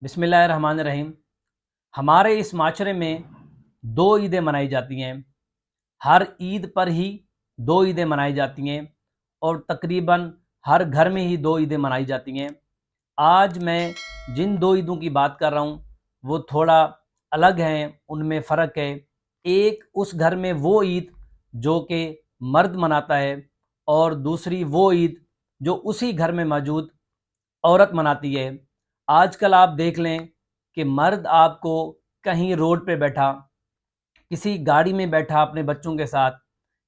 بسم اللہ الرحمن الرحیم۔ ہمارے اس معاشرے میں دو عیدیں منائی جاتی ہیں۔ ہر عید پر ہی دو عیدیں منائی جاتی ہیں اور تقریباً ہر گھر میں ہی دو عیدیں منائی جاتی ہیں۔ آج میں جن دو عیدوں کی بات کر رہا ہوں وہ تھوڑا الگ ہیں، ان میں فرق ہے۔ ایک اس گھر میں وہ عید جو کہ مرد مناتا ہے، اور دوسری وہ عید جو اسی گھر میں موجود عورت مناتی ہے۔ آج کل آپ دیکھ لیں کہ مرد آپ کو کہیں روڈ پہ بیٹھا، کسی گاڑی میں بیٹھا اپنے بچوں کے ساتھ،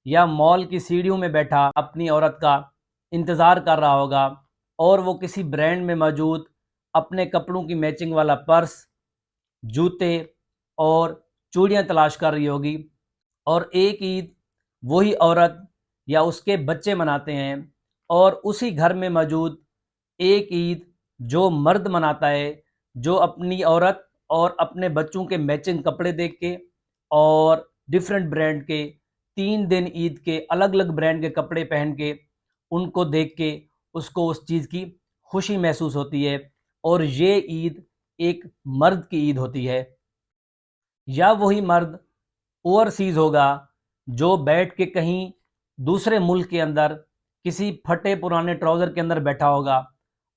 یا مال کی سیڑھیوں میں بیٹھا اپنی عورت کا انتظار کر رہا ہوگا، اور وہ کسی برانڈ میں موجود اپنے کپڑوں کی میچنگ والا پرس، جوتے اور چوڑیاں تلاش کر رہی ہوگی۔ اور ایک عید وہی عورت یا اس کے بچے مناتے ہیں، اور اسی گھر میں موجود ایک عید جو مرد مناتا ہے، جو اپنی عورت اور اپنے بچوں کے میچنگ کپڑے دیکھ کے اور ڈیفرنٹ برانڈ کے 3 دن عید کے الگ الگ برانڈ کے کپڑے پہن کے ان کو دیکھ کے اس کو اس چیز کی خوشی محسوس ہوتی ہے، اور یہ عید ایک مرد کی عید ہوتی ہے۔ یا وہی مرد اوورسیز ہوگا جو بیٹھ کے کہیں دوسرے ملک کے اندر کسی پھٹے پرانے ٹراؤزر کے اندر بیٹھا ہوگا،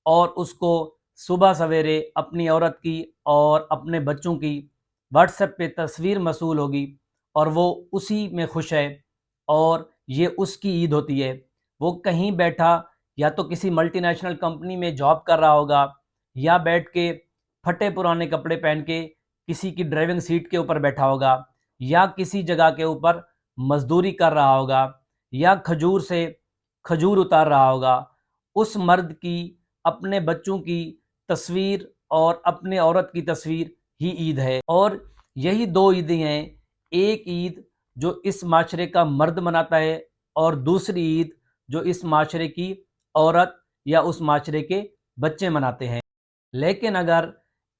اور اس کو صبح سویرے اپنی عورت کی اور اپنے بچوں کی واٹس ایپ پہ تصویر موصول ہوگی، اور وہ اسی میں خوش ہے، اور یہ اس کی عید ہوتی ہے۔ وہ کہیں بیٹھا یا تو کسی ملٹی نیشنل کمپنی میں جاب کر رہا ہوگا، یا بیٹھ کے پھٹے پرانے کپڑے پہن کے کسی کی ڈرائیونگ سیٹ کے اوپر بیٹھا ہوگا، یا کسی جگہ کے اوپر مزدوری کر رہا ہوگا، یا کھجور سے کھجور اتار رہا ہوگا۔ اس مرد کی اپنے بچوں کی تصویر اور اپنے عورت کی تصویر ہی عید ہے۔ اور یہی دو عیدیں ہیں، ایک عید جو اس معاشرے کا مرد مناتا ہے، اور دوسری عید جو اس معاشرے کی عورت یا اس معاشرے کے بچے مناتے ہیں۔ لیکن اگر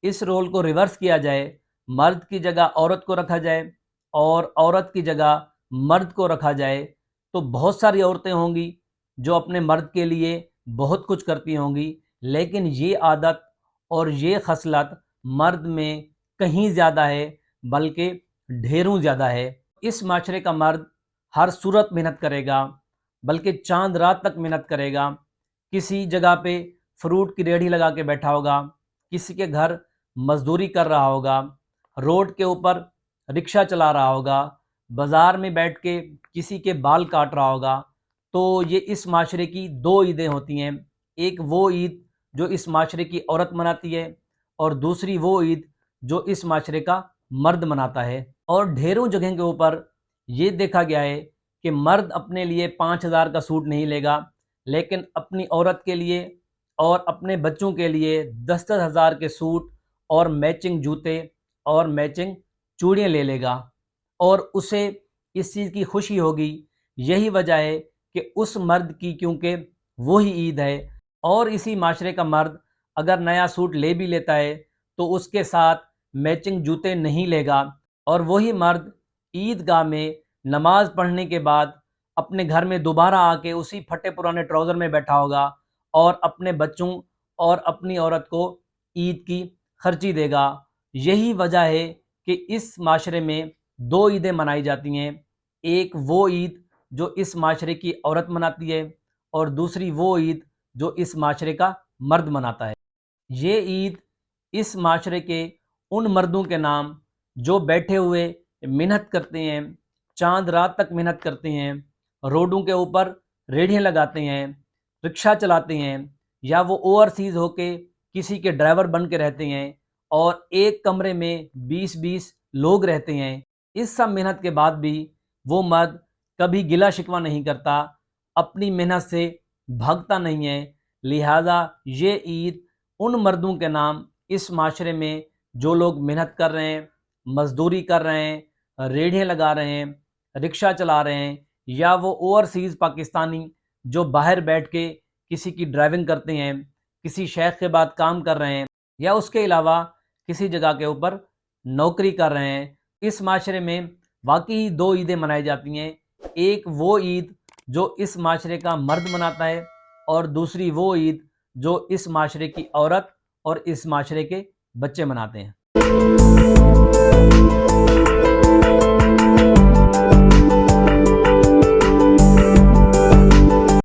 اس رول کو ریورس کیا جائے، مرد کی جگہ عورت کو رکھا جائے اور عورت کی جگہ مرد کو رکھا جائے، تو بہت ساری عورتیں ہوں گی جو اپنے مرد کے لیے بہت کچھ کرتی ہوں گی، لیکن یہ عادت اور یہ خصلت مرد میں کہیں زیادہ ہے، بلکہ ڈھیروں زیادہ ہے۔ اس معاشرے کا مرد ہر صورت محنت کرے گا، بلکہ چاند رات تک محنت کرے گا۔ کسی جگہ پہ فروٹ کی ریڑھی لگا کے بیٹھا ہوگا، کسی کے گھر مزدوری کر رہا ہوگا، روڈ کے اوپر رکشہ چلا رہا ہوگا، بازار میں بیٹھ کے کسی کے بال کاٹ رہا ہوگا۔ تو یہ اس معاشرے کی دو عیدیں ہوتی ہیں، ایک وہ عید جو اس معاشرے کی عورت مناتی ہے، اور دوسری وہ عید جو اس معاشرے کا مرد مناتا ہے۔ اور ڈھیروں جگہ کے اوپر یہ دیکھا گیا ہے کہ مرد اپنے لیے 5,000 کا سوٹ نہیں لے گا، لیکن اپنی عورت کے لیے اور اپنے بچوں کے لیے 10,000 کے سوٹ اور میچنگ جوتے اور میچنگ چوڑیاں لے لے گا، اور اسے اس چیز کی خوشی ہوگی۔ یہی وجہ ہے کہ اس مرد کی، کیونکہ وہی عید ہے، اور اسی معاشرے کا مرد اگر نیا سوٹ لے بھی لیتا ہے تو اس کے ساتھ میچنگ جوتے نہیں لے گا، اور وہی مرد عید گاہ میں نماز پڑھنے کے بعد اپنے گھر میں دوبارہ آ کے اسی پھٹے پرانے ٹراؤزر میں بیٹھا ہوگا، اور اپنے بچوں اور اپنی عورت کو عید کی خرچی دے گا۔ یہی وجہ ہے کہ اس معاشرے میں دو عیدیں منائی جاتی ہیں، ایک وہ عید جو اس معاشرے کی عورت مناتی ہے، اور دوسری وہ عید جو اس معاشرے کا مرد مناتا ہے۔ یہ عید اس معاشرے کے ان مردوں کے نام جو بیٹھے ہوئے محنت کرتے ہیں، چاند رات تک محنت کرتے ہیں، روڈوں کے اوپر ریڑھیاں لگاتے ہیں، رکشہ چلاتے ہیں، یا وہ اوورسیز ہو کے کسی کے ڈرائیور بن کے رہتے ہیں، اور ایک کمرے میں 20 لوگ رہتے ہیں۔ اس سب محنت کے بعد بھی وہ مرد کبھی گلہ شکوہ نہیں کرتا، اپنی محنت سے بھاگتا نہیں ہے۔ لہٰذا یہ عید ان مردوں کے نام اس معاشرے میں جو لوگ محنت کر رہے ہیں، مزدوری کر رہے ہیں، ریڑھیاں لگا رہے ہیں، رکشہ چلا رہے ہیں، یا وہ اوورسیز پاکستانی جو باہر بیٹھ کے کسی کی ڈرائیونگ کرتے ہیں، کسی شیخ کے بعد کام کر رہے ہیں، یا اس کے علاوہ کسی جگہ کے اوپر نوکری کر رہے ہیں۔ اس معاشرے میں واقعی دو عیدیں منائی جاتی ہیں، ایک وہ عید جو اس معاشرے کا مرد مناتا ہے، اور دوسری وہ عید جو اس معاشرے کی عورت اور اس معاشرے کے بچے مناتے ہیں۔